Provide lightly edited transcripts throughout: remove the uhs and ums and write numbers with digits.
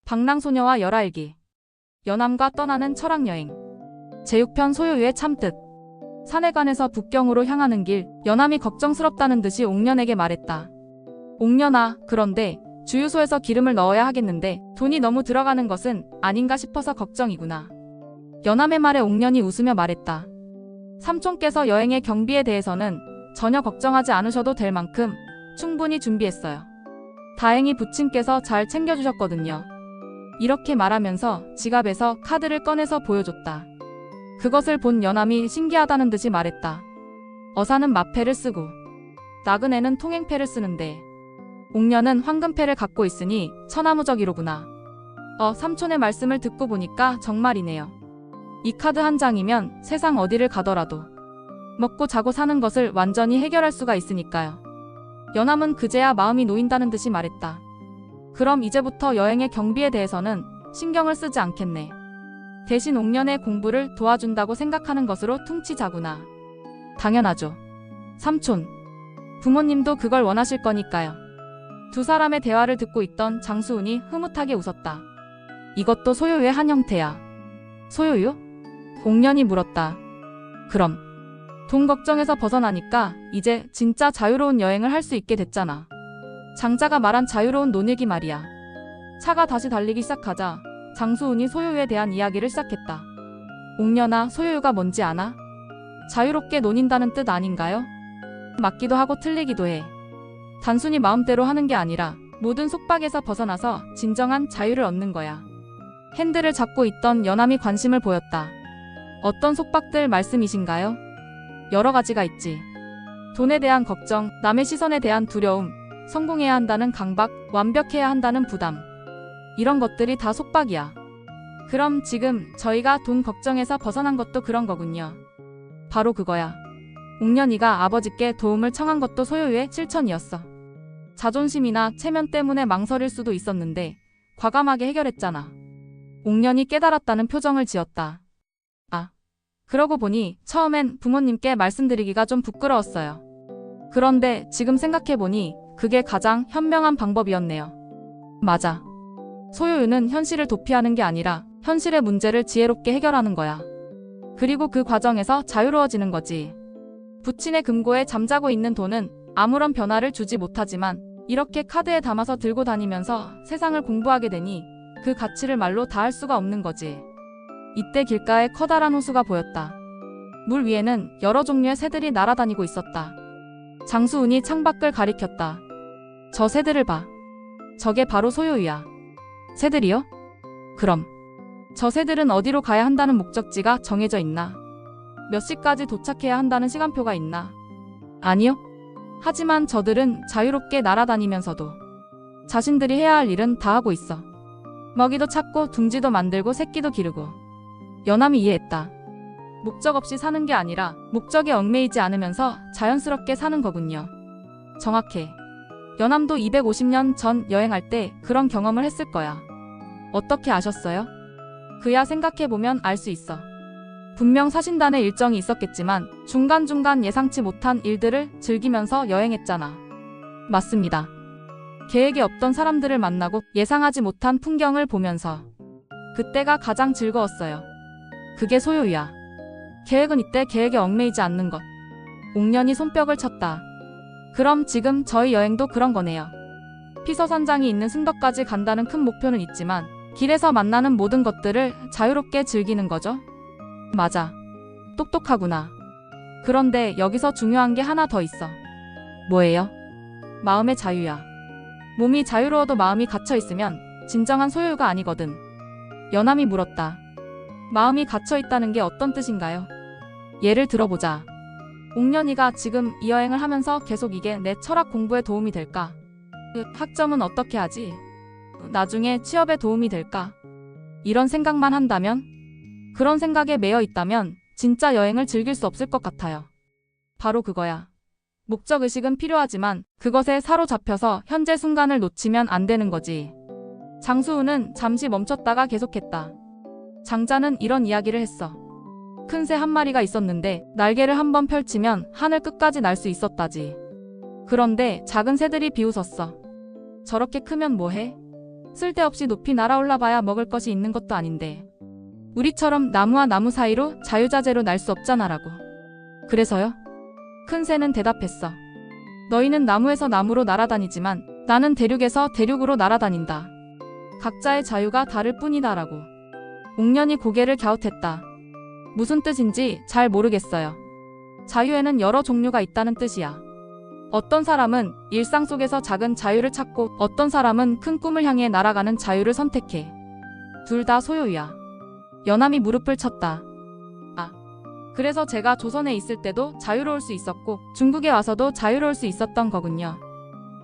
방랑소녀와 열알기. 연암과 떠나는 철학여행. 제6편 소요유의 참뜻. 산해관에서 북경으로 향하는 길, 연암이 걱정스럽다는 듯이 옥년에게 말했다. 옥년아, 그런데 주유소에서 기름을 넣어야 하겠는데 돈이 너무 들어가는 것은 아닌가 싶어서 걱정이구나. 연암의 말에 옥년이 웃으며 말했다. 삼촌께서 여행의 경비에 대해서는 전혀 걱정하지 않으셔도 될 만큼 충분히 준비했어요. 다행히 부친께서 잘 챙겨주셨거든요. 이렇게 말하면서 지갑에서 카드를 꺼내서 보여줬다. 그것을 본 연암이 신기하다는 듯이 말했다. 어사는 마패를 쓰고 나그네는 통행패를 쓰는데 옥년은 황금패를 갖고 있으니 천하무적이로구나. 삼촌의 말씀을 듣고 보니까 정말이네요. 이 카드 한 장이면 세상 어디를 가더라도 먹고 자고 사는 것을 완전히 해결할 수가 있으니까요. 연암은 그제야 마음이 놓인다는 듯이 말했다. 그럼 이제부터 여행의 경비에 대해서는 신경을 쓰지 않겠네. 대신 옥년의 공부를 도와준다고 생각하는 것으로 퉁치자구나. 당연하죠. 삼촌, 부모님도 그걸 원하실 거니까요. 두 사람의 대화를 듣고 있던 장수운이 흐뭇하게 웃었다. 이것도 소요유의 한 형태야. 소요유? 옥년이 물었다. 그럼 돈 걱정에서 벗어나니까 이제 진짜 자유로운 여행을 할 수 있게 됐잖아. 장자가 말한 자유로운 논일기 말이야. 차가 다시 달리기 시작하자 장수운이 소요유에 대한 이야기를 시작했다. 옥년아, 소요유가 뭔지 아나? 자유롭게 논인다는 뜻 아닌가요? 맞기도 하고 틀리기도 해. 단순히 마음대로 하는 게 아니라 모든 속박에서 벗어나서 진정한 자유를 얻는 거야. 핸들을 잡고 있던 연암이 관심을 보였다. 어떤 속박들 말씀이신가요? 여러 가지가 있지. 돈에 대한 걱정, 남의 시선에 대한 두려움, 성공해야 한다는 강박, 완벽해야 한다는 부담. 이런 것들이 다 속박이야. 그럼 지금 저희가 돈 걱정에서 벗어난 것도 그런 거군요. 바로 그거야. 옥년이가 아버지께 도움을 청한 것도 소요유의 실천이었어. 자존심이나 체면 때문에 망설일 수도 있었는데 과감하게 해결했잖아. 옥년이 깨달았다는 표정을 지었다. 그러고 보니 처음엔 부모님께 말씀드리기가 좀 부끄러웠어요. 그런데 지금 생각해보니 그게 가장 현명한 방법이었네요. 맞아. 소요유는 현실을 도피하는 게 아니라 현실의 문제를 지혜롭게 해결하는 거야. 그리고 그 과정에서 자유로워지는 거지. 부친의 금고에 잠자고 있는 돈은 아무런 변화를 주지 못하지만 이렇게 카드에 담아서 들고 다니면서 세상을 공부하게 되니 그 가치를 말로 다할 수가 없는 거지. 이때 길가에 커다란 호수가 보였다. 물 위에는 여러 종류의 새들이 날아다니고 있었다. 장수운이 창밖을 가리켰다. 저 새들을 봐. 저게 바로 소요유야. 새들이요? 그럼 저 새들은 어디로 가야 한다는 목적지가 정해져 있나? 몇 시까지 도착해야 한다는 시간표가 있나? 아니요. 하지만 저들은 자유롭게 날아다니면서도 자신들이 해야 할 일은 다 하고 있어. 먹이도 찾고 둥지도 만들고 새끼도 기르고. 연암이 이해했다. 목적 없이 사는 게 아니라 목적에 얽매이지 않으면서 자연스럽게 사는 거군요. 정확해. 연암도 250년 전 여행할 때 그런 경험을 했을 거야. 어떻게 아셨어요? 그야 생각해보면 알 수 있어. 분명 사신단의 일정이 있었겠지만 중간중간 예상치 못한 일들을 즐기면서 여행했잖아. 맞습니다. 계획이 없던 사람들을 만나고 예상하지 못한 풍경을 보면서 그때가 가장 즐거웠어요. 그게 소요유야. 계획은 이때 계획에 얽매이지 않는 것. 옥년이 손뼉을 쳤다. 그럼 지금 저희 여행도 그런 거네요. 피서산장이 있는 승덕까지 간다는 큰 목표는 있지만 길에서 만나는 모든 것들을 자유롭게 즐기는 거죠? 맞아. 똑똑하구나. 그런데 여기서 중요한 게 하나 더 있어. 뭐예요? 마음의 자유야. 몸이 자유로워도 마음이 갇혀있으면 진정한 소요유가 아니거든. 연암이 물었다. 마음이 갇혀있다는 게 어떤 뜻인가요? 예를 들어보자. 옥년이가 지금 이 여행을 하면서 계속 이게 내 철학 공부에 도움이 될까? 학점은 어떻게 하지? 나중에 취업에 도움이 될까? 이런 생각만 한다면? 그런 생각에 매여 있다면 진짜 여행을 즐길 수 없을 것 같아요. 바로 그거야. 목적의식은 필요하지만 그것에 사로잡혀서 현재 순간을 놓치면 안 되는 거지. 장수우는 잠시 멈췄다가 계속했다. 장자는 이런 이야기를 했어. 큰 새 한 마리가 있었는데 날개를 한번 펼치면 하늘 끝까지 날 수 있었다지. 그런데 작은 새들이 비웃었어. 저렇게 크면 뭐해? 쓸데없이 높이 날아올라 봐야 먹을 것이 있는 것도 아닌데. 우리처럼 나무와 나무 사이로 자유자재로 날 수 없잖아라고. 그래서요? 큰 새는 대답했어. 너희는 나무에서 나무로 날아다니지만 나는 대륙에서 대륙으로 날아다닌다. 각자의 자유가 다를 뿐이다라고. 옥년이 고개를 갸웃했다. 무슨 뜻인지 잘 모르겠어요. 자유에는 여러 종류가 있다는 뜻이야. 어떤 사람은 일상 속에서 작은 자유를 찾고 어떤 사람은 큰 꿈을 향해 날아가는 자유를 선택해. 둘 다 소유야. 연암이 무릎을 쳤다. 아, 그래서 제가 조선에 있을 때도 자유로울 수 있었고 중국에 와서도 자유로울 수 있었던 거군요.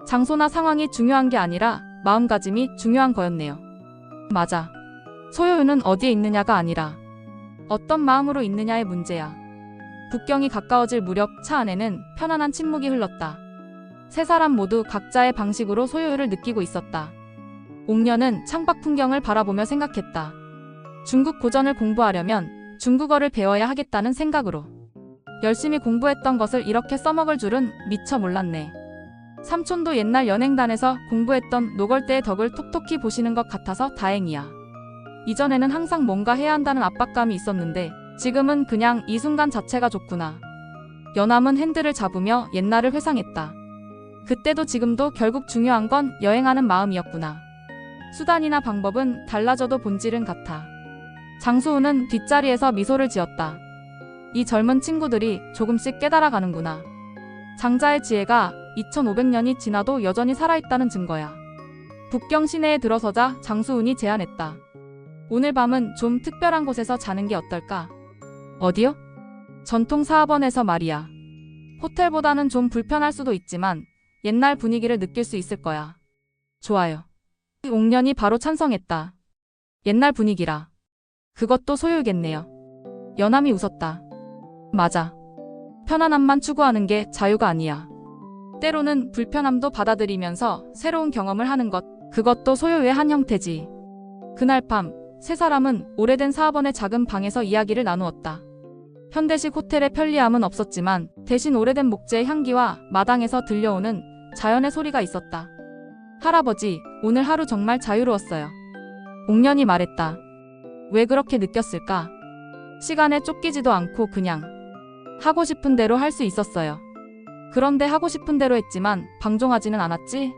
장소나 상황이 중요한 게 아니라 마음가짐이 중요한 거였네요. 맞아. 소유는 어디에 있느냐가 아니라 어떤 마음으로 있느냐의 문제야. 북경이 가까워질 무렵 차 안에는 편안한 침묵이 흘렀다. 세 사람 모두 각자의 방식으로 소유를 느끼고 있었다. 옥년은 창밖 풍경을 바라보며 생각했다. 중국 고전을 공부하려면 중국어를 배워야 하겠다는 생각으로. 열심히 공부했던 것을 이렇게 써먹을 줄은 미처 몰랐네. 삼촌도 옛날 연행단에서 공부했던 노걸대의 덕을 톡톡히 보시는 것 같아서 다행이야. 이전에는 항상 뭔가 해야 한다는 압박감이 있었는데 지금은 그냥 이 순간 자체가 좋구나. 연암은 핸들을 잡으며 옛날을 회상했다. 그때도 지금도 결국 중요한 건 여행하는 마음이었구나. 수단이나 방법은 달라져도 본질은 같아. 장수우는 뒷자리에서 미소를 지었다. 이 젊은 친구들이 조금씩 깨달아가는구나. 장자의 지혜가 2500년이 지나도 여전히 살아있다는 증거야. 북경 시내에 들어서자 장수운이 제안했다. 오늘 밤은 좀 특별한 곳에서 자는 게 어떨까? 어디요? 전통 사업원에서 말이야. 호텔보다는 좀 불편할 수도 있지만 옛날 분위기를 느낄 수 있을 거야. 좋아요. 옥년이 바로 찬성했다. 옛날 분위기라. 그것도 소유겠네요. 연암이 웃었다. 맞아. 편안함만 추구하는 게 자유가 아니야. 때로는 불편함도 받아들이면서 새로운 경험을 하는 것, 그것도 소유의 한 형태지. 그날 밤, 세 사람은 오래된 사업원의 작은 방에서 이야기를 나누었다. 현대식 호텔의 편리함은 없었지만 대신 오래된 목재의 향기와 마당에서 들려오는 자연의 소리가 있었다. 할아버지, 오늘 하루 정말 자유로웠어요. 옥년이 말했다. 왜 그렇게 느꼈을까? 시간에 쫓기지도 않고 그냥 하고 싶은 대로 할 수 있었어요. 그런데 하고 싶은 대로 했지만 방종하지는 않았지?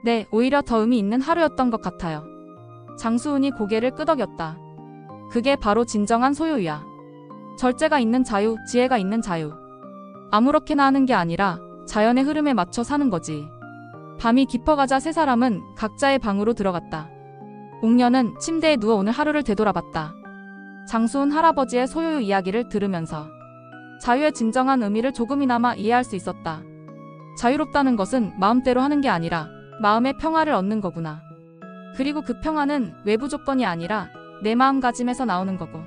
네, 오히려 더 의미 있는 하루였던 것 같아요. 장수운이 고개를 끄덕였다. 그게 바로 진정한 소유야. 절제가 있는 자유, 지혜가 있는 자유. 아무렇게나 하는 게 아니라 자연의 흐름에 맞춰 사는 거지. 밤이 깊어가자 세 사람은 각자의 방으로 들어갔다. 옥년은 침대에 누워 오늘 하루를 되돌아봤다. 장수운 할아버지의 소유 이야기를 들으면서 자유의 진정한 의미를 조금이나마 이해할 수 있었다. 자유롭다는 것은 마음대로 하는 게 아니라 마음의 평화를 얻는 거구나. 그리고 그 평화는 외부 조건이 아니라 내 마음가짐에서 나오는 거고.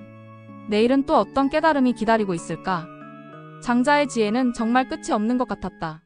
내일은 또 어떤 깨달음이 기다리고 있을까? 장자의 지혜는 정말 끝이 없는 것 같았다.